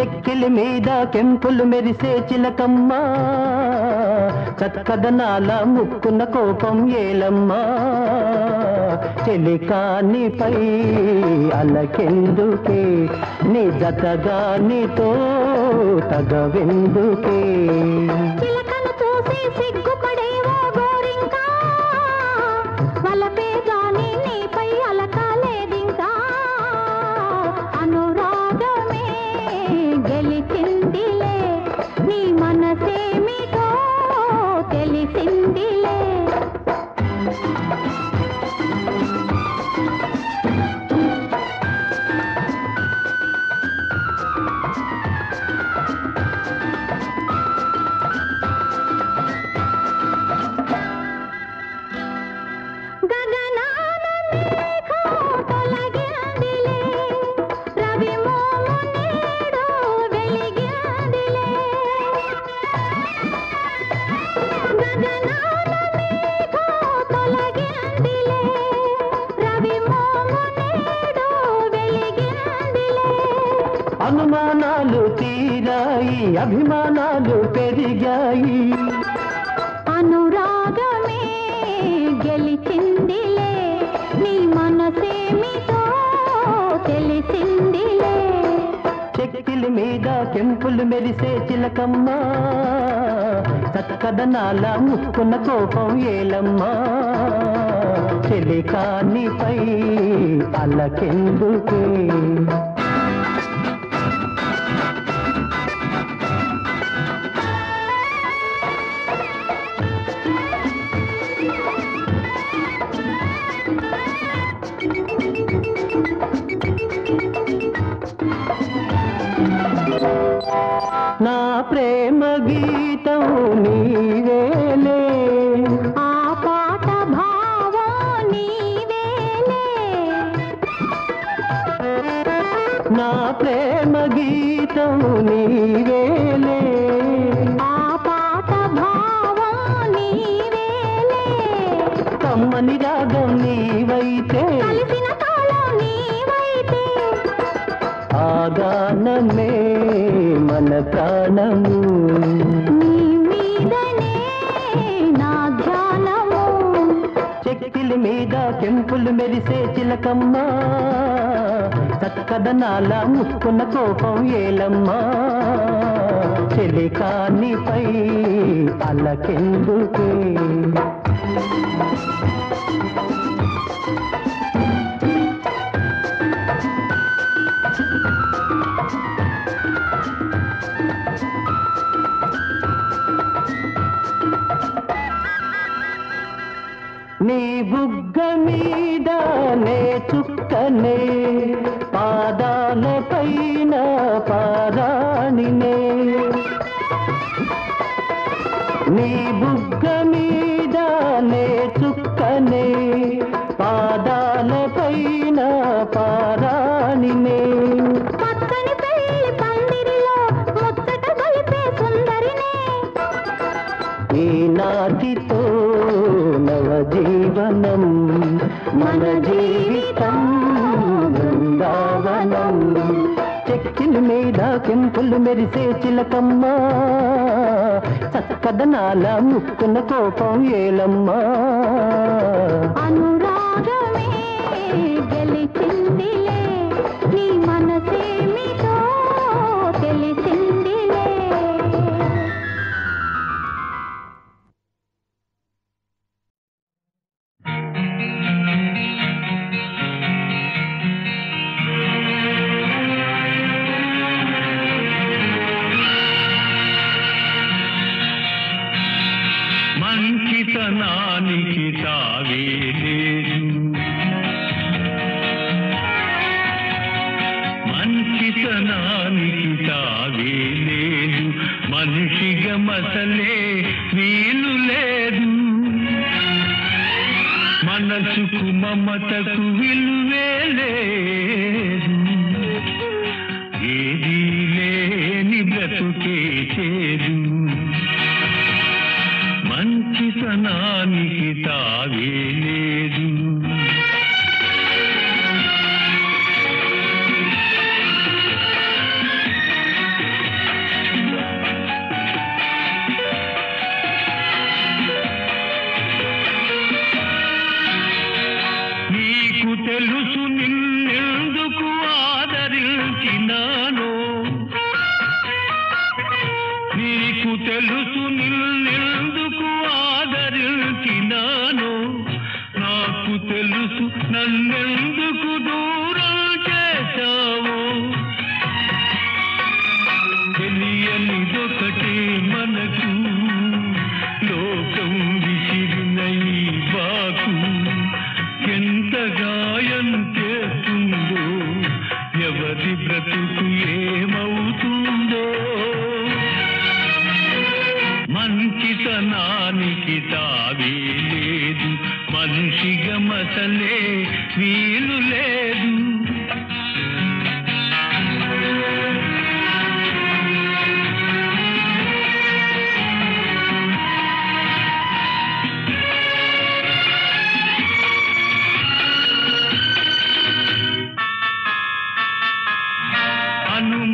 చెక్కిలి మీద కెంపులు మెరిసే చిలకమ్మా, చక్కదనాల ముక్కున్న కోపం ఏలమ్మా. చెలికానిపై అలకెందుకే, నీ జతగా నీతో తగవెందుకే. చిలకను చూసి సిగ్గుపడేవో గోరింకా, వలపే గాని నీపై అలకాలేదింకా. అనురాగమే గెలిచిందిలే, నీ మనసేమిటో తెలిసిందిలే. అనుమానాలు తీరాయి, అభిమానాలు పెరిగాయి. అనురాగమే గెలిచిందిలే, నీ మనసేమిటో తెలిసిందిలే. చెక్కిలి మీద కెంపులు మెరిసే చిలకమ్మా, చక్కదనాల ముక్కున్న కోపం ఏలమ్మా. చెలికానిపై అలకెందుకే. నా ప్రేమ గీతం నీవేలే, ఆ పాట భావం నీవేలే. నా ప్రేమ గీతం నీవేలే, ఆ పాట భావం నీవేలే. కమ్మని రాగం నీవైతే, కలిసిన తాళం నీవైతే, ఆ గానమే మన ప్రాణము. నీ మీదనే నా ధ్యానము. చెక్కిలి మీద కెంపులు మెరిసే చిలకమ్మా, చక్కదనాల ముక్కున్న కోపం ఏలమ్మా. చెలికానిపై అలకెందుకే. నీ బుగ్గ మీద నే చుక్కనే, పాదాల పైన పారాణినే. నీ బుగ్గ మీద నే చుక్కనే, పాదాల పైన పారాణినే. పచ్చని పెళ్లి పందిరిలో ముచ్చట గొలిపే సుందరినే. ఈనాటితో నవజీవనం, మన జీవితం బృందావనం. చెక్కిలి మీద కెంపులు మెరిసే చిలకమ్మా, చక్కదనాల ముక్కున్న కోపం ఏలమ్మా. అనురాగమే గెలిచిందిలే, నీ మనసేమిటో తెలిసిందిలే. మంచితనానికి తావే లేదు, మంచితనానికి తావే లేదు. మనిషిగా మసలే వీలు లేదు, మనసుకు మమతకు విలువే లేదు. ఏదీ లేని బ్రతుకే చేదు, మంచితనానికి తావే లేదు. మనసు నన్నెందుకు దూరం చేశావో తెలియనిదొకటే మనకు లోకం విసిరిన ఈ బాకు ఎంత గాయం చేస్తుందో ఎవరి బ్రతుకు ఏమవుతుందో మంచితనానికి తావే లేదు మనిషిగా మసలే వీలు లేదు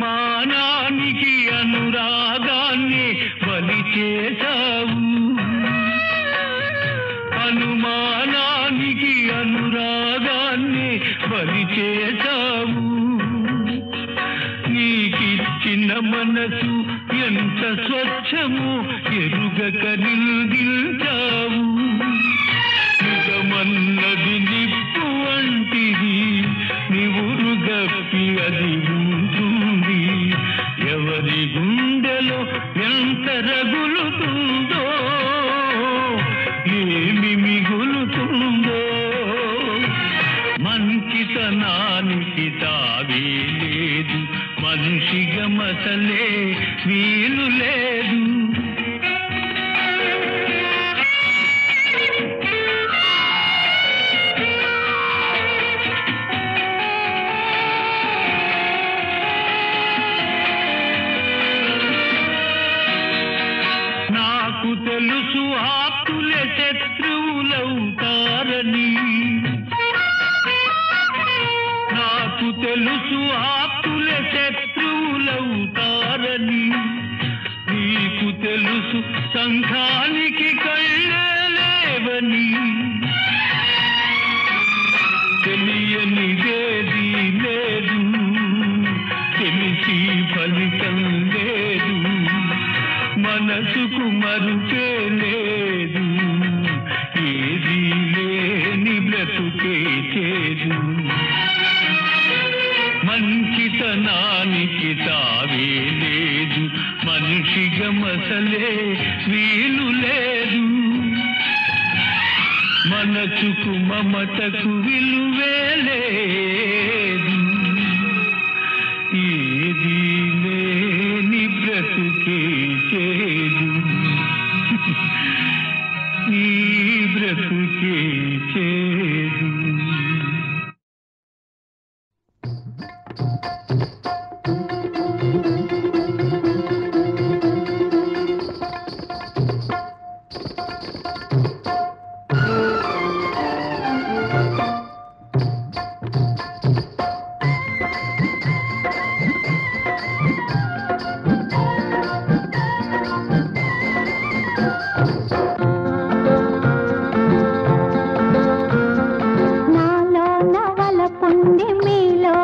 అనుమానానికి అనురాగాన్ని బలి చేశావు అనుమానానికి అనురాగాన్ని బలి చేశావు నీకిచ్చిన మనసు ఎంత స్వచ్ఛము ఎరుగక నిల్దిల్చావు నిజమన్నది నిప్పు వంటిది నివురుగప్పి అది ఉంటుంది ఎవరి గుండెలో ఎంత రగులుతుందో ఏమి మిగులుతుందో మంచితనానికి తావే లేదు మనిషిగా మసలే వీలు లేదు నాకు తెలుసు ఆప్తులే శత్రువులవుతారని నాకు తెలుసు ఆప్తులే శత్రువులవుతారని నీకు తెలుసు సంఘానికి కళ్ళే లేవని తెలియనిదేది లేదు తెలిసి ఫలితం లేదు మనసుకు మరుపే లేదు ఏది లేని బ్రతుకే చేదు మంచితనానికి తావే లేదు మనిషిగా మసలే వీలు లేదు మనసుకు మమతకు విలువే లేదు ఏది లేని బ్రతుకే చేదు ఈ బ్రతుకే చేదు ఉంది మీలో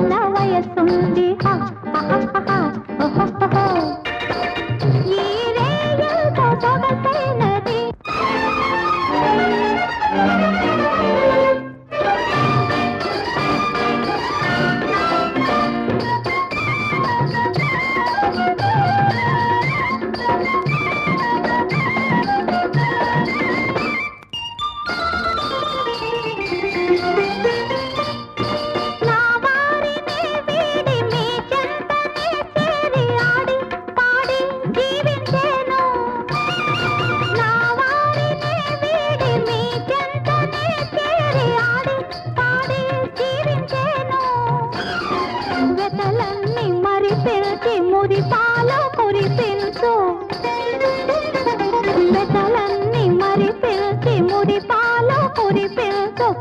నా వయసుంది ఈ రేయంతో సొగసైనది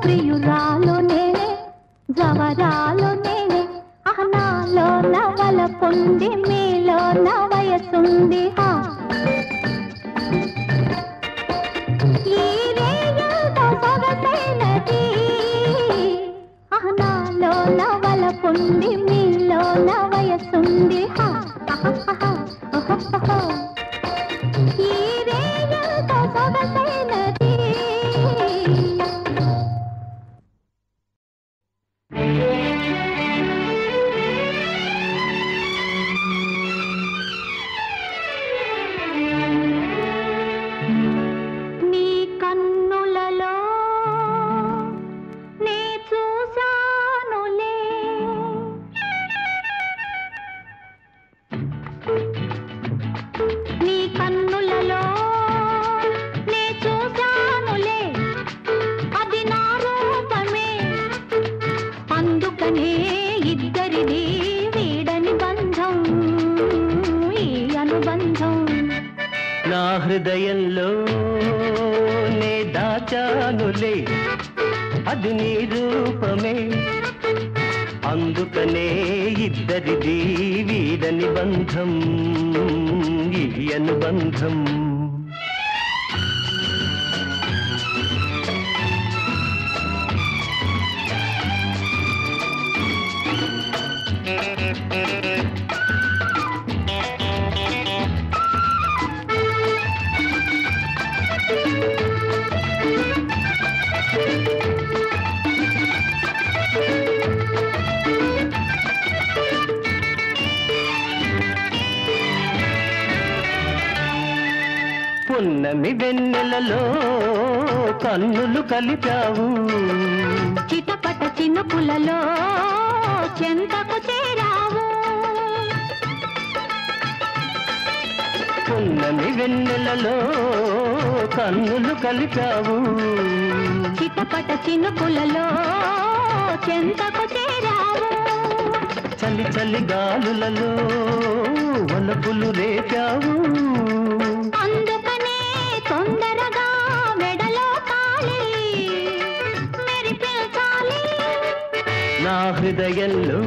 ప్రియురాలు నేనే జవరాలు నేనే నాలో నవల పొంది మీలో నా వయసుంది ఈ రేయంతో సొగసైనది నాలో నవల పొంది మీలో నా వయసుంది ఈ రేయంతో సొగసైనది హృదయంలో నే దాచానులే అది నీ రూపమే అందుకనే ఇద్దరిది వీడని బంధం ఈ అనుబంధం పున్నమి వెన్నెలలో కన్నులు కలిపావు చిటపట చినుకులలో చెంతకు చేరావు పున్నమి వెన్నెలలో కన్నులు కలిపావు చిటపట చినుకులలో చెంతకు చేరావు చలి చలి గాలులలో వలపులు రేపావు అందుకనే తొందరగా మెడలో తాళి మెరిపించాలి నా హృదయంలో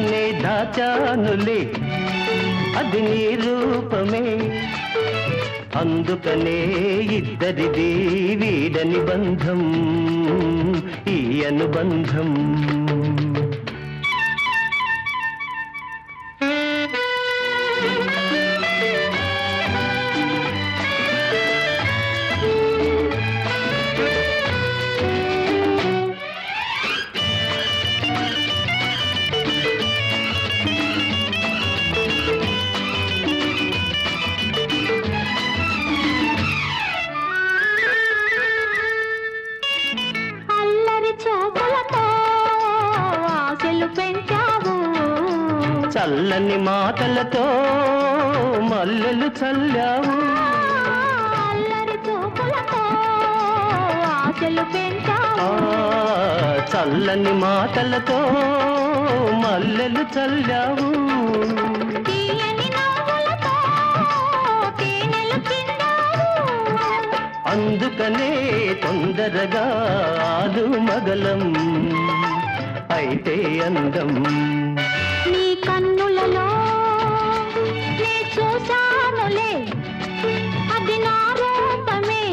నే దాచానులే అది నీ రూపమే అందుకనే ఇద్దరిది వీడని బంధం ఈ అనుబంధం చల్లని మాటలతో మల్లెలు చల్లావు అల్లరి చూపులతో ఆశలు పెంచావు చల్లని మాటలతో మల్లెలు చల్లావు తీయని నవ్వులతో తేనెలు చిందావు అందుకనే తొందరగా ఆలు మగలం అయితే అందం నీ కన్నులలో నే చూశానులే అది నా రూపమే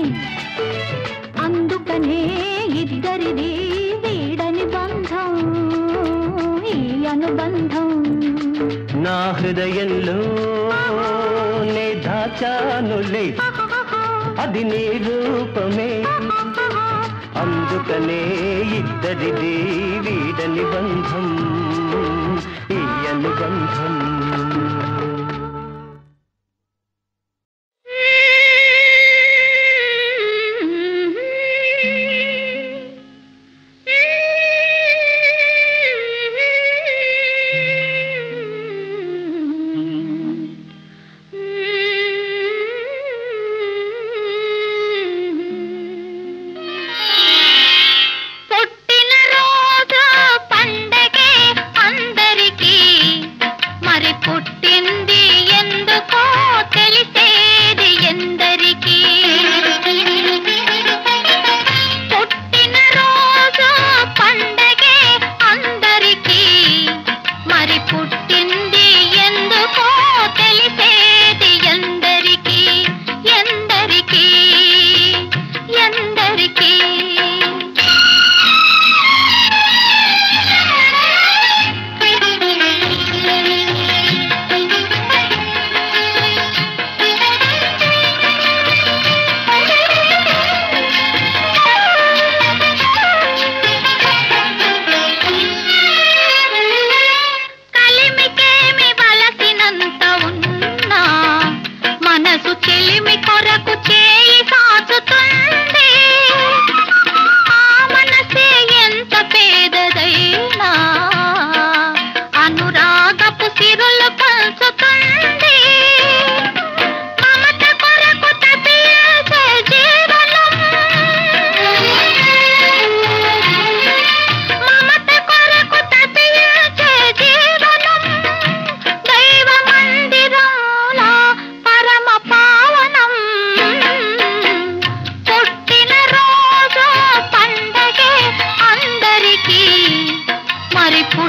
అందుకనే ఇద్దరిది వీడని బంధం ఈ అనుబంధం నా హృదయంలో నే దాచానులే అది నీ రూపమే అందుకనే ఇద్దరిది వీడని బంధం ఈ అనుబంధం పుట్టిన రోజు పండగే అందరికీ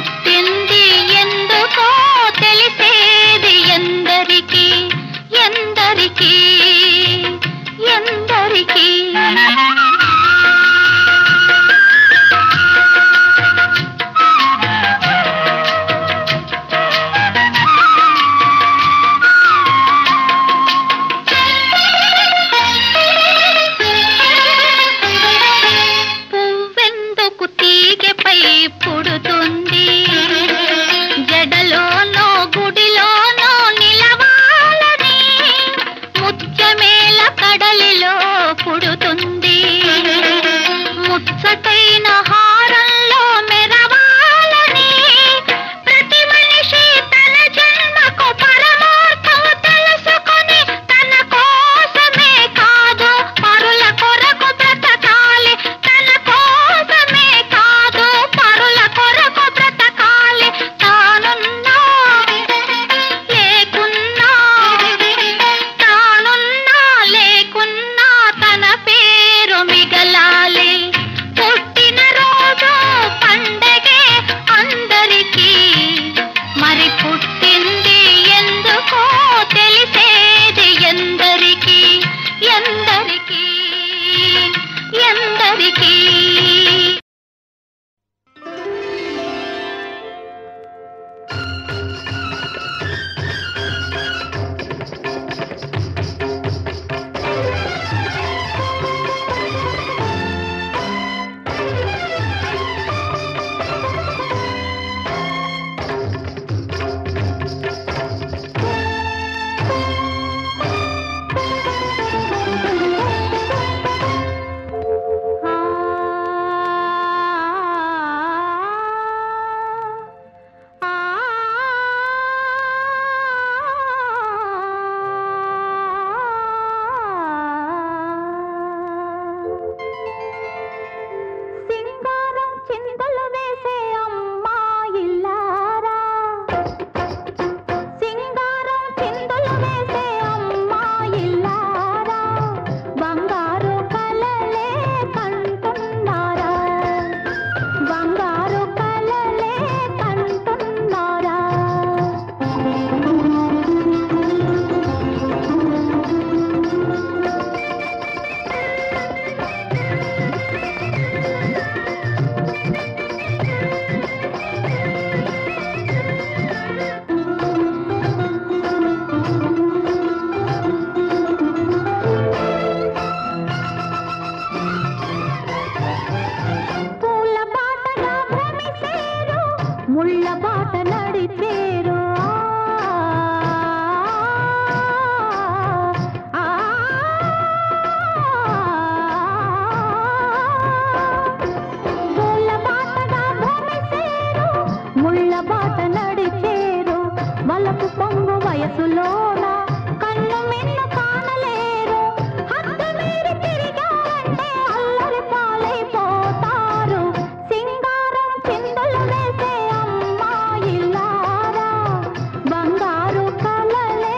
పుట్టింది ఎందుకో తెలిసేది ఎందరికీ ఎందరికీ ఎందరికీ పుడుతుంది జడలోనో గుడిలోనో నిలవాలని ముత్యమేల కడలిలో పుడుతుంది ముచ్చటైన హారంలో మెరవాలని ప్రతి మనిషి తన జన్మకు పరమార్థం తెలుసుకొని తన కోసమే కాదు పరుల కొరకు బ్రతకాలి తన కోసమే కాదు పరుల కొరకు బ్రతకాలి తానున్నా లేకున్నా తానున్నా లేకున్నా తన పేరు మిగలాలి పుట్టిన రోజు పండగే అందరికీ మరి పుట్టింది ఎందుకో తెలిసేది ఎందరికీ ఎందరికీ ఎందరికీ సింగారం చింతలు వేసే అమ్మాయిల్లారా సింగారం చింతలు వేసే అమ్మాయిల్లారా బంగారు కలలే కంటున్నారా బంగారు కలలే కంటున్నారా పూల బాటగా భ్రమిసేరు ముళ్ళ బాట నడిచేరు పూల బాటగా భ్రమిసేరు ముళ్ళ బాట నడిచేరు వలపు పొంగు వయసులోన కన్ను మిన్ను కానలేరు హద్దు మీరి తిరిగారంటే అల్లరి పాలైపోతారు సింగారం చిందులు వేసే అమ్మాయిల్లారా బంగారు కలలే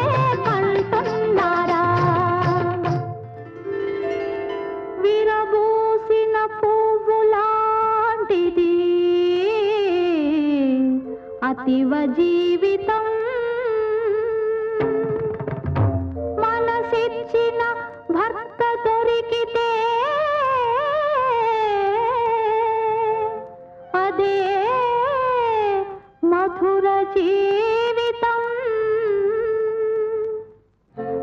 కంటున్నారా విరబూసిన పువ్వులాంటిది అతివ జీవితం మనసిచ్చిన భర్త దొరికితే అదే మధుర జీవితం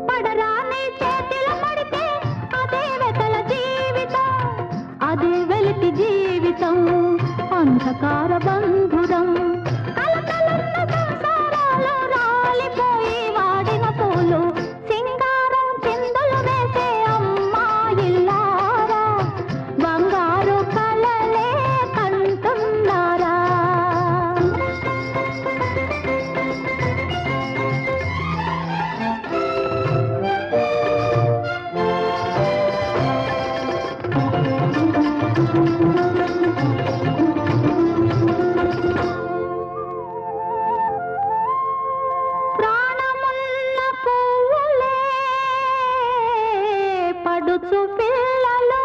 పడరాని చేతిలో పడితే అదే వెతల జీవితం అదే వెలితి జీవితం అంధకార బంధురం కలకలున్న సంసారాలు రాలిపోయి వాడిన పూలు సింగారం చిందులు వేసే అమ్మాయిల్లారా బంగారు కలలే కంటున్నారా ప్రాణమున్న పువ్వులే పడుచు పిల్లలు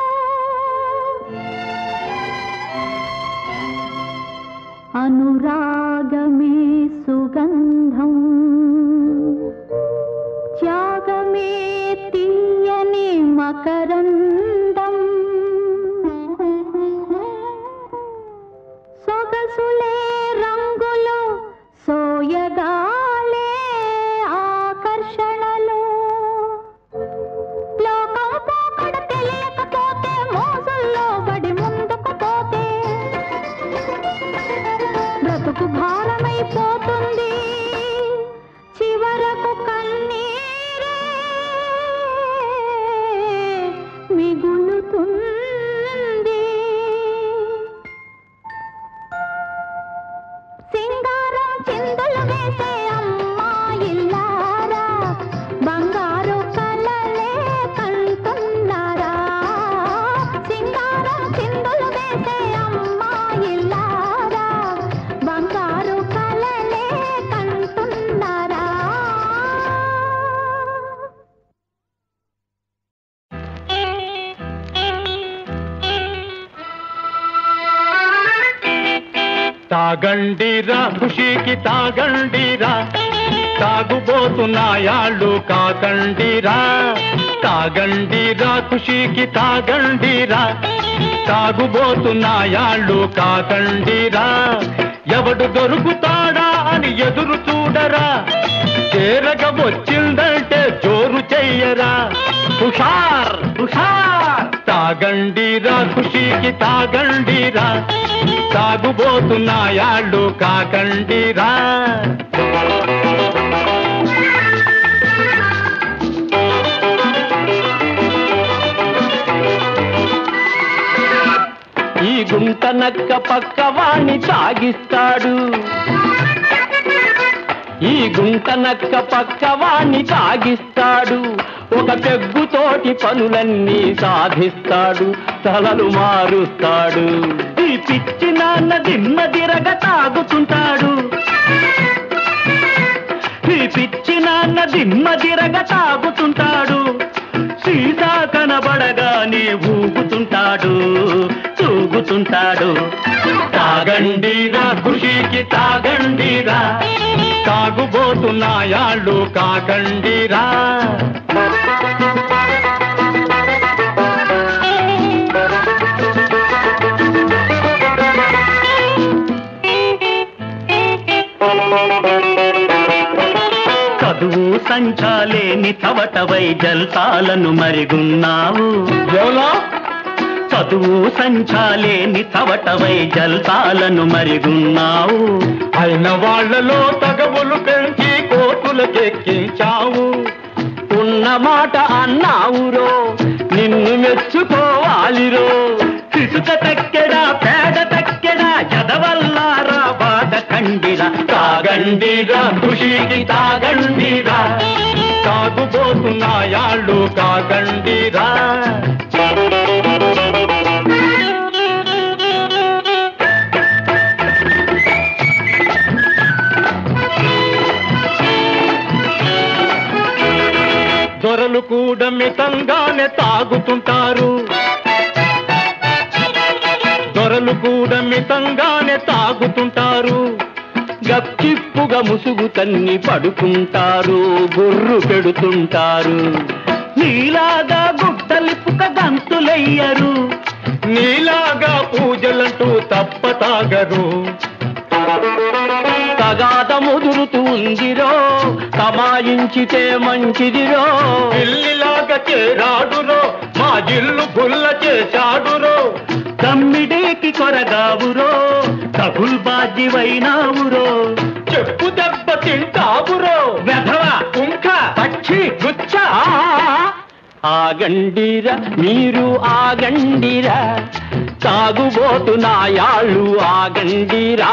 అనురాగ రాగమే సుగంధం త్యాగమే తీయని మకరందం సొగసులే రంగులు సోయగాలే ఆకర్షణలు లోకం పోకడ తెలియకపోతే మోజుల్లో పడి ముందుకు పోతే బ్రతుకు భారమైపోతుంది చివరకు కన్నీరే మిగులుతుంది సింగారం చిందులు వేసే అమ్మాయిల్లారా బంగారు కలలే కంటున్నారా సింగారం చిందులు వేసే అమ్మాయిల్లారా బంగారు కలలే కంటున్నారా తాగండిరా ఖుషీకి తాగండిరా తాగుబోతున్నాయాళ్ళు కాకండిరా తాగండిరా ఖుషీకి తాగండిరా తాగుబోతున్నాయాళ్ళు కాకండిరా ఎవడు దొరుకుతాడా అని ఎదురు చూడరా చేరగ వచ్చిందంటే జోరు చెయ్యరా హుషార్ హుషార్ తాగండిరా ఖుషీకి తాగండిరా తాగుబోతున్నాయాళ్ళు కాకండిరా ఈ గుంట నక్క పక్కవాణ్ణి తాగిస్తాడు ఈ గుంట నక్క పక్కవాణ్ణి తాగిస్తాడు ఒక పెగ్గుతోటి పనులన్నీ సాధిస్తాడు తలలు మారుస్తాడు ఈ పిచ్చి నాన్న దిమ్మదిరగ తాగుతుంటాడు ఈ పిచ్చి నాన్న దిమ్మదిరగ తాగుతుంటాడు సీతా కనబడగానే ఊగుతుంటాడు తూగుతుంటాడు తాగండిరా ఖుషీకి తాగండిరా తాగుబోతున్నాయాళ్ళు కాకండిరా చదువు సంచాలేని చవటవై జల్సాలను మరిగున్నావు చదువు సంచాలేని చవటవై జల్సాలను మరిగున్నావు అయిన వాళ్లలో తగవులు పెంచి కోతులకెక్కించావు ఉన్న మాట అన్నావురో నిన్ను మెచ్చుకోవాలిరో ఇసుక తక్కెడా పేడ తక్కెడా ఎదవల్లారా బాధ కండిరా తాగండిరా ఖుషీకి తాగండిరా తాగుబోతున్నాయాళ్ళు కాగండిరా దొరలు కూడా మితంగానే తాగుతుంటారు దొరలు కూడా మితంగానే తాగుతుంటారు గప్చిప్పుగా ముసుగు తన్ని పడుకుంటారు బుర్రు పెడుతుంటారు నీలాగా గుట్టలిప్పుక గంతులయ్యరు నీలాగా పూజలంటూ తప్ప తాగరు తగాద ముదురుతుందిరో కమాయించితే మంచిదిరో ఇల్లిలాగా చేరాడురో మా ఇల్లు గుల్ల చేశాడురో తమ్మిడేకి కొరగావురో తగుల్ బాధ్యవైనావురో చెప్పు దెబ్బ తింటావురో వెధవ కుంక పక్షి గుచ్చ ఆగండిరా మీరు ఆగండిరా తాగుబోతున్నాయాళ్ళు ఆగండిరా